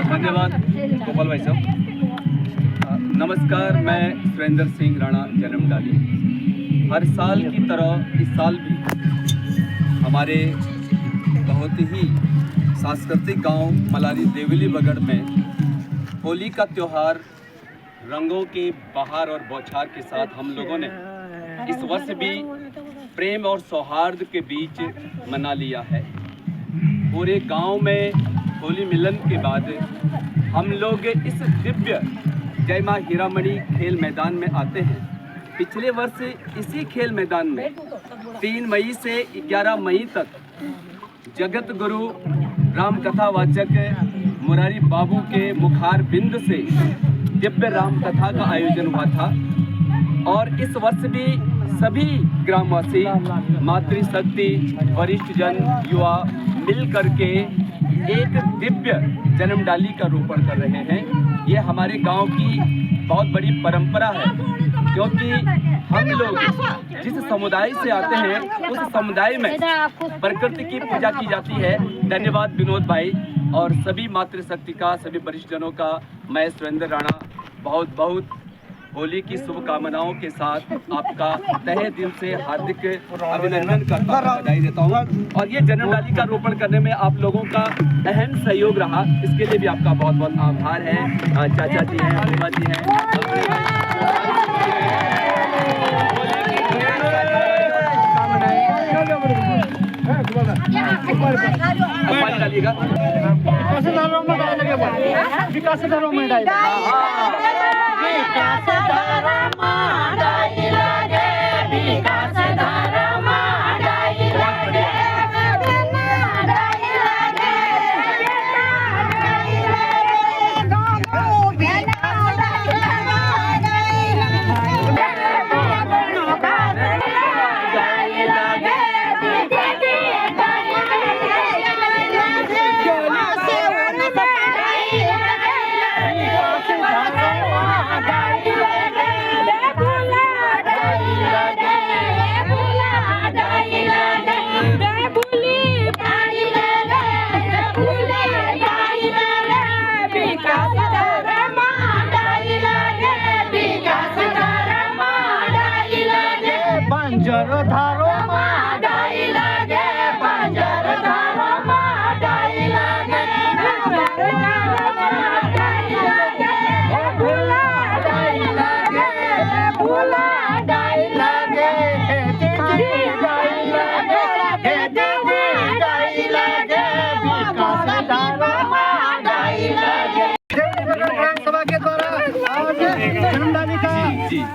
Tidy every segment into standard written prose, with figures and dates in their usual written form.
धन्यवाद गोपाल भाई साहब। नमस्कार, मैं सुरेंद्र सिंह राणा जन्मडाली। हर साल की तरह इस साल भी हमारे बहुत ही सांस्कृतिक गांव मलारी देवली बगड़ में होली का त्यौहार रंगों के बहार और बौछार के साथ हम लोगों ने इस वर्ष भी प्रेम और सौहार्द के बीच मना लिया है। पूरे गांव में होली मिलन के बाद हम लोग इस दिव्य जय माँ हीरामणि खेल मैदान में आते हैं। पिछले वर्ष इसी खेल मैदान में 3 मई से 11 मई तक जगत गुरु राम कथा वाचक मुरारी बाबू के मुखार बिंद से दिव्य राम कथा का आयोजन हुआ था। और इस वर्ष भी सभी ग्रामवासी, मातृशक्ति, वरिष्ठ जन, युवा मिल करके एक दिव्य जन्मडाली का रोपण कर रहे हैं। ये हमारे गांव की बहुत बड़ी परंपरा है, क्योंकि हम लोग जिस समुदाय से आते हैं उस समुदाय में प्रकृति की पूजा की जाती है। धन्यवाद विनोद भाई और सभी मातृशक्ति का, सभी वरिष्ठ जनों का। मैं सुरेंद्र राणा बहुत बहुत होली की शुभकामनाओं के साथ आपका तहे दिल से हार्दिक अभिनंदन करता हूं, बधाई देता हूं। और ये जन्मडाली का रोपण करने में आप लोगों का अहम सहयोग रहा, इसके लिए भी आपका बहुत बहुत आभार है। चाचा जी हैं, अम्मा जी हैं,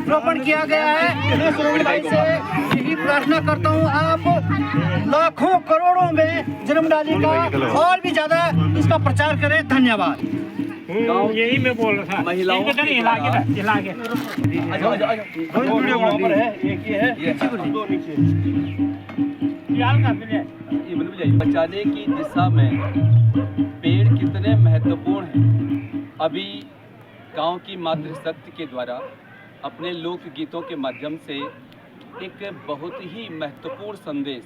रोपण किया गया है। मैं सुरेंद्र भाई से यही प्रार्थना करता हूँ, आप लाखों करोड़ों में जन्मडाली का और भी ज्यादा इसका प्रचार करें। धन्यवाद। यही मैं बोल रहा था। महिलाओं बचाने की दिशा में पेड़ कितने महत्वपूर्ण हैं। अभी गांव की मातृशक्ति के द्वारा अपने लोकगीतों के माध्यम से एक बहुत ही महत्वपूर्ण संदेश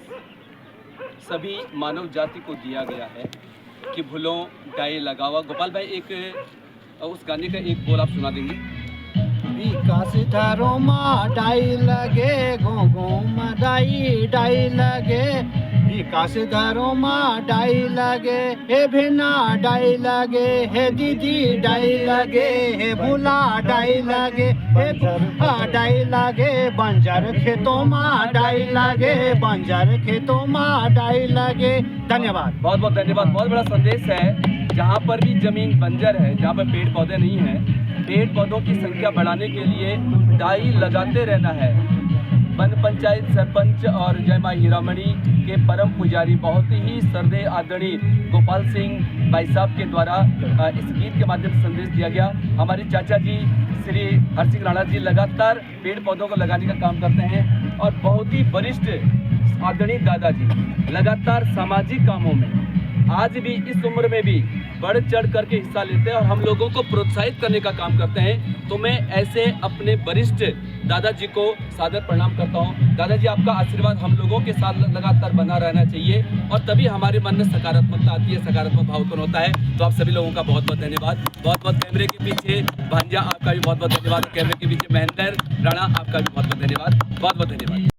सभी मानव जाति को दिया गया है कि भूलों डाई लगावा। गोपाल भाई एक उस गाने का एक बोल आप सुना देंगे? विकास धरो माँ डाई लगे, गो गो माँ डाई डाई लगे, विकास धरो माँ डाई लगे, हे भेना डाई लगे, हे दीदी डाई लगे, हे भूला डाई लगे, हे डाई लगे, बंजर खेतों माँ डाई लगे, बंजर खेतों माँ डाई लगे। धन्यवाद, बहुत बहुत धन्यवाद। बहुत बड़ा संदेश है। जहाँ पर भी जमीन बंजर है, जहाँ पर पेड़ पौधे नहीं हैं, पेड़ पौधों की संख्या बढ़ाने के लिए डाई लगाते रहना है। वन पंचायत सरपंच और जय माँ हीरामणि के परम पुजारी बहुत ही श्रद्धेय आदरणीय गोपाल सिंह भाई साहब के द्वारा इस गीत के माध्यम से संदेश दिया गया। हमारे चाचा जी श्री हर सिंह राणा जी लगातार पेड़ पौधों को लगाने का काम करते हैं और बहुत ही वरिष्ठ आदरणीय दादाजी लगातार सामाजिक कामों में आज भी इस उम्र में भी बढ़ चढ़ करके हिस्सा लेते हैं और हम लोगों को प्रोत्साहित करने का काम करते हैं। तो मैं ऐसे अपने वरिष्ठ दादाजी को सादर प्रणाम करता हूँ। दादाजी, आपका आशीर्वाद हम लोगों के साथ लगातार बना रहना चाहिए और तभी हमारे मन में सकारात्मकता आती है, सकारात्मक भाव उत्पन्न होता है। तो आप सभी लोगों का बहुत बहुत धन्यवाद। बहुत बहुत कैमरे के पीछे भांजा, आपका भी बहुत बहुत धन्यवाद। और कैमरे के पीछे महेंद्र राणा, आपका भी बहुत बहुत धन्यवाद। बहुत बहुत धन्यवाद।